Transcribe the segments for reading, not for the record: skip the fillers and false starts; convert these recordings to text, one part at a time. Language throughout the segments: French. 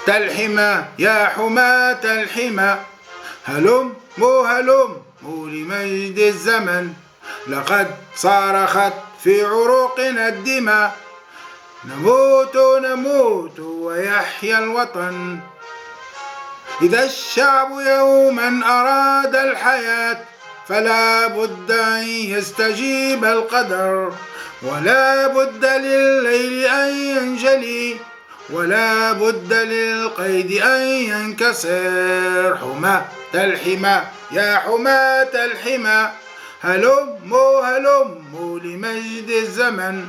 الحمى يا حماة الحمى هلموا لمجد الزمن لقد صارخت في عروقنا الدماء نموت ويحيا الوطن إذا الشعب يوما أراد الحياة فلا بد أن يستجيب القدر ولا بد لليل أن ينجلي ولا بد للقيد أن ينكسر حماة الحمى يا حماة الحمى هلموا لمجد الزمن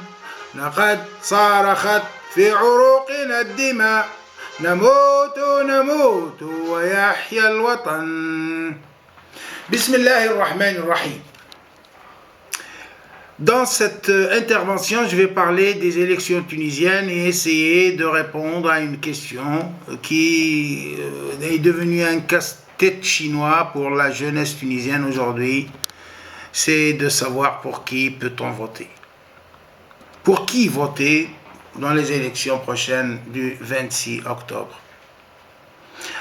لقد صارخت في عروقنا الدماء نموت ويحيا الوطن بسم الله الرحمن الرحيم. Dans cette intervention, je vais parler des élections tunisiennes et essayer de répondre à une question qui est devenue un casse-tête chinois pour la jeunesse tunisienne aujourd'hui. C'est de savoir pour qui peut-on voter. Pour qui voter dans les élections prochaines du 26 octobre.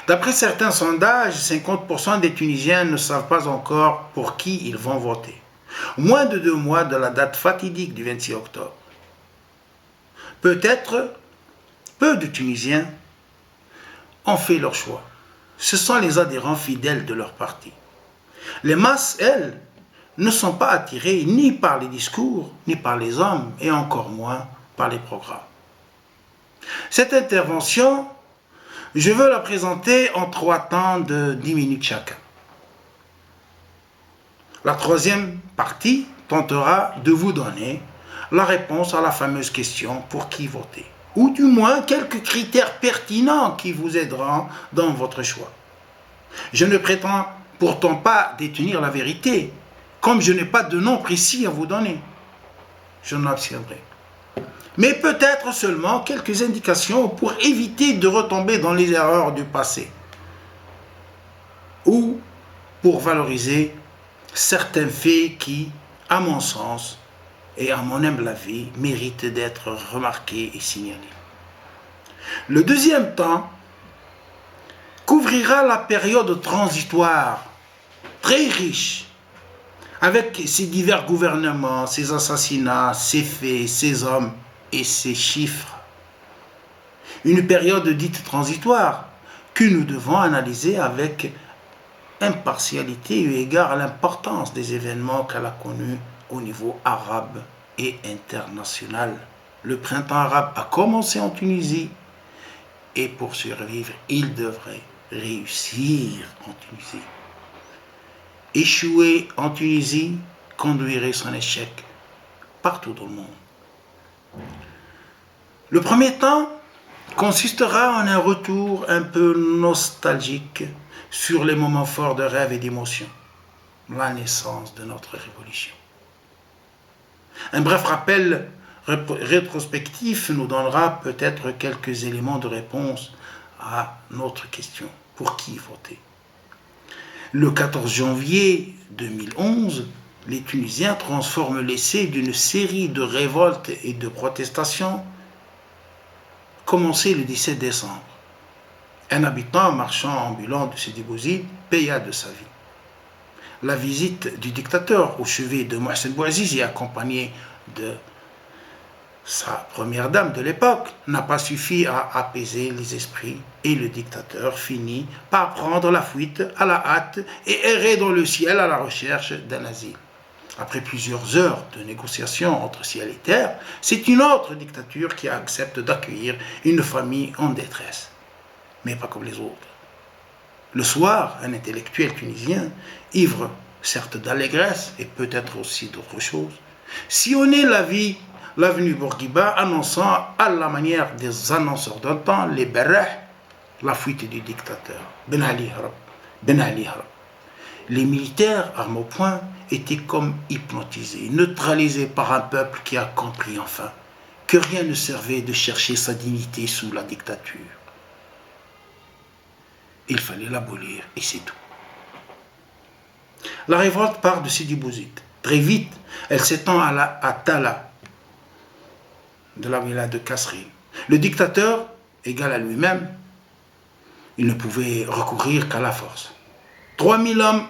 D'après certains sondages, 50% des Tunisiens ne savent pas encore pour qui ils vont voter. Moins de 2 mois de la date fatidique du 26 octobre. Peut-être peu de Tunisiens ont fait leur choix. Ce sont les adhérents fidèles de leur parti. Les masses, elles, ne sont pas attirées ni par les discours, ni par les hommes, et encore moins par les programmes. Cette intervention, je veux la présenter en 3 temps de 10 minutes chacun. La troisième partie tentera de vous donner la réponse à la fameuse question « Pour qui voter ?» ou du moins quelques critères pertinents qui vous aideront dans votre choix. Je ne prétends pourtant pas détenir la vérité, comme je n'ai pas de nom précis à vous donner. Je n'en abstiendrai. Mais peut-être seulement quelques indications pour éviter de retomber dans les erreurs du passé ou pour valoriser certains faits qui, à mon sens et à mon humble avis, méritent d'être remarqués et signalés. Le deuxième temps couvrira la période transitoire, très riche, avec ses divers gouvernements, ses assassinats, ses faits, ses hommes et ses chiffres. Une période dite transitoire que nous devons analyser avec impartialité eu égard à l'importance des événements qu'elle a connus au niveau arabe et international. Le printemps arabe a commencé en Tunisie et pour survivre, il devrait réussir en Tunisie. Échouer en Tunisie conduirait son échec partout dans le monde. Le premier temps consistera en un retour un peu nostalgique sur les moments forts de rêve et d'émotion, la naissance de notre révolution. Un bref rappel rétrospectif nous donnera peut-être quelques éléments de réponse à notre question. Pour qui voter ? Le 14 janvier 2011, les Tunisiens transforment l'essai d'une série de révoltes et de protestations commencées le 17 décembre. Un habitant marchand ambulant de Sidi Bouzid paya de sa vie. La visite du dictateur au chevet de Mohsen Bouazizi, accompagné de sa première dame de l'époque, n'a pas suffi à apaiser les esprits et le dictateur finit par prendre la fuite à la hâte et errer dans le ciel à la recherche d'un asile. Après plusieurs heures de négociations entre ciel et terre, c'est une autre dictature qui accepte d'accueillir une famille en détresse. Mais pas comme les autres. Le soir, un intellectuel tunisien, ivre certes d'allégresse et peut-être aussi d'autre chose, sillonnait l'avenue Bourguiba, annonçant à la manière des annonceurs d'un temps, les Berrah, la fuite du dictateur. Ben Ali Harab. Les militaires, armes au poing, étaient comme hypnotisés, neutralisés par un peuple qui a compris enfin que rien ne servait de chercher sa dignité sous la dictature. Il fallait l'abolir et c'est tout. La révolte part de Sidi Bouzid. Très vite, elle s'étend à Tala, de la wilaya de Kasserine. Le dictateur, égal à lui-même, il ne pouvait recourir qu'à la force. 3000 hommes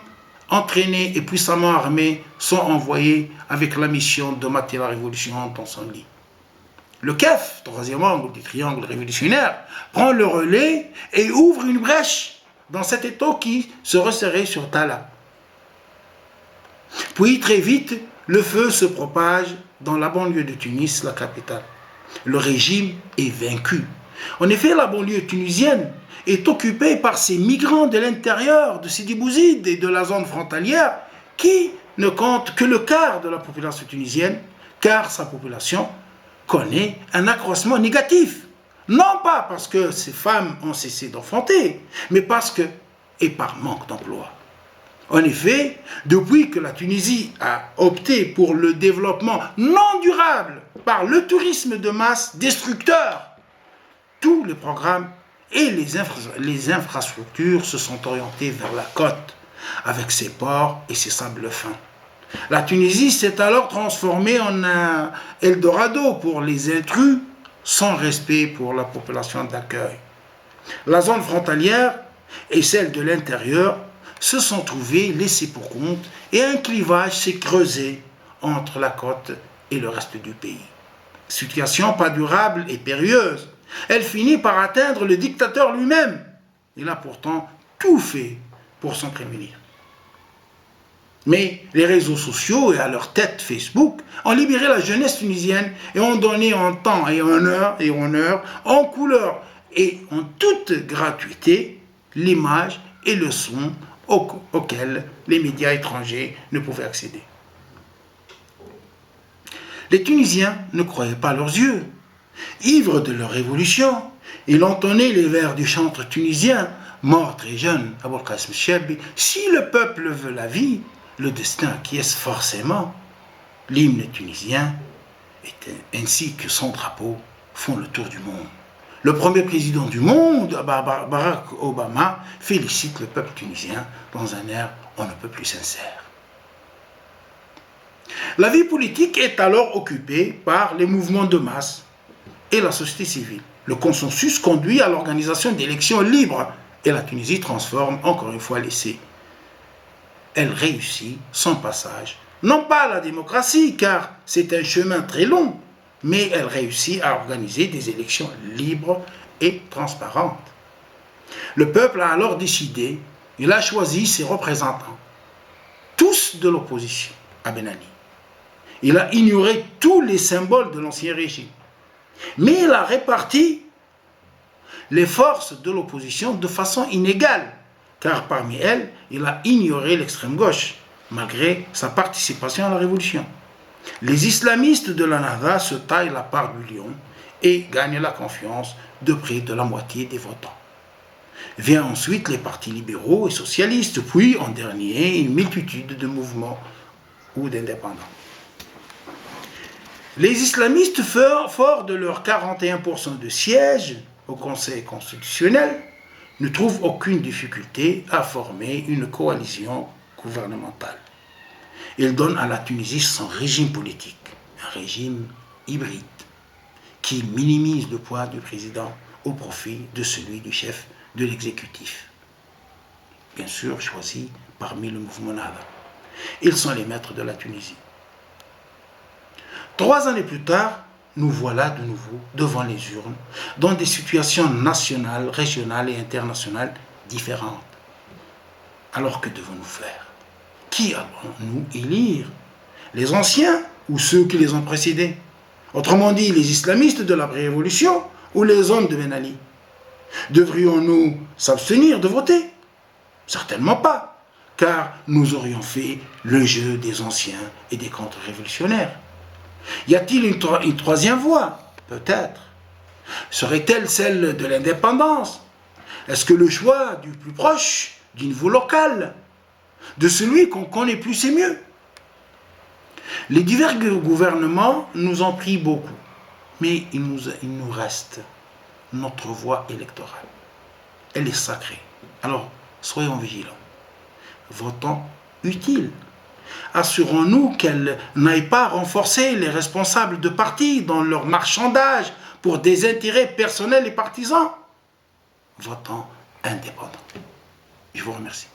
entraînés et puissamment armés sont envoyés avec la mission de mater la révolution dans son lit. Le KEF, troisième angle du triangle révolutionnaire, prend le relais et ouvre une brèche dans cet étau qui se resserrait sur Tala. Puis très vite, le feu se propage dans la banlieue de Tunis, la capitale. Le régime est vaincu. En effet, la banlieue tunisienne est occupée par ces migrants de l'intérieur de Sidi Bouzid et de la zone frontalière qui ne comptent que le quart de la population tunisienne, car sa population connaît un accroissement négatif. Non pas parce que ces femmes ont cessé d'enfanter, mais parce que, et par manque d'emploi. En effet, depuis que la Tunisie a opté pour le développement non durable par le tourisme de masse destructeur, tous les programmes et les infrastructures se sont orientés vers la côte, avec ses ports et ses sables fins. La Tunisie s'est alors transformée en un Eldorado pour les intrus, sans respect pour la population d'accueil. La zone frontalière et celle de l'intérieur se sont trouvées laissées pour compte et un clivage s'est creusé entre la côte et le reste du pays. Situation pas durable et périlleuse. Elle finit par atteindre le dictateur lui-même. Il a pourtant tout fait pour s'en prémunir. Mais les réseaux sociaux et à leur tête Facebook ont libéré la jeunesse tunisienne et ont donné en temps et en heure, en couleur et en toute gratuité l'image et le son auxquels les médias étrangers ne pouvaient accéder. Les Tunisiens ne croyaient pas leurs yeux. Ivres de leur révolution, ils entonnaient les vers du chantre tunisien, mort très jeune, Abou Qasim Chebi. Si le peuple veut la vie, le destin acquiesce forcément. L'hymne tunisien, ainsi que son drapeau, font le tour du monde. Le premier président du monde, Barack Obama, félicite le peuple tunisien dans un air on ne peut plus sincère. La vie politique est alors occupée par les mouvements de masse et la société civile. Le consensus conduit à l'organisation d'élections libres et la Tunisie transforme encore une fois l'essai. Elle réussit son passage, non pas à la démocratie, car c'est un chemin très long, mais elle réussit à organiser des élections libres et transparentes. Le peuple a alors décidé, il a choisi ses représentants, tous de l'opposition à Ben Ali. Il a ignoré tous les symboles de l'ancien régime, mais il a réparti les forces de l'opposition de façon inégale, car parmi elles, il a ignoré l'extrême gauche, malgré sa participation à la révolution. Les islamistes de la Nahda se taillent la part du lion et gagnent la confiance de près de la moitié des votants. Vient ensuite les partis libéraux et socialistes, puis en dernier une multitude de mouvements ou d'indépendants. Les islamistes, forts de leurs 41% de sièges au Conseil constitutionnel, ne trouvent aucune difficulté à former une coalition gouvernementale. Il donne à la Tunisie son régime politique, un régime hybride, qui minimise le poids du président au profit de celui du chef de l'exécutif. Bien sûr, choisi parmi le mouvement Nahda. Ils sont les maîtres de la Tunisie. 3 années plus tard, nous voilà de nouveau devant les urnes, dans des situations nationales, régionales et internationales différentes. Alors que devons-nous faire? Qui allons-nous élire? Les anciens ou ceux qui les ont précédés? Autrement dit, les islamistes de la révolution ou les hommes de Ben Ali? Devrions-nous s'abstenir de voter? Certainement pas, car nous aurions fait le jeu des anciens et des contre-révolutionnaires. Y a-t-il une troisième voie? Peut-être. Serait-elle celle de l'indépendance? Est-ce que le choix du plus proche, du niveau local, de celui qu'on connaît plus et mieux? Les divers gouvernements nous ont pris beaucoup, mais il nous reste notre voie électorale. Elle est sacrée. Alors, soyons vigilants. Votons utile. Assurons-nous qu'elle n'aille pas renforcer les responsables de partis dans leur marchandage pour des intérêts personnels et partisans. Votons indépendant. Je vous remercie.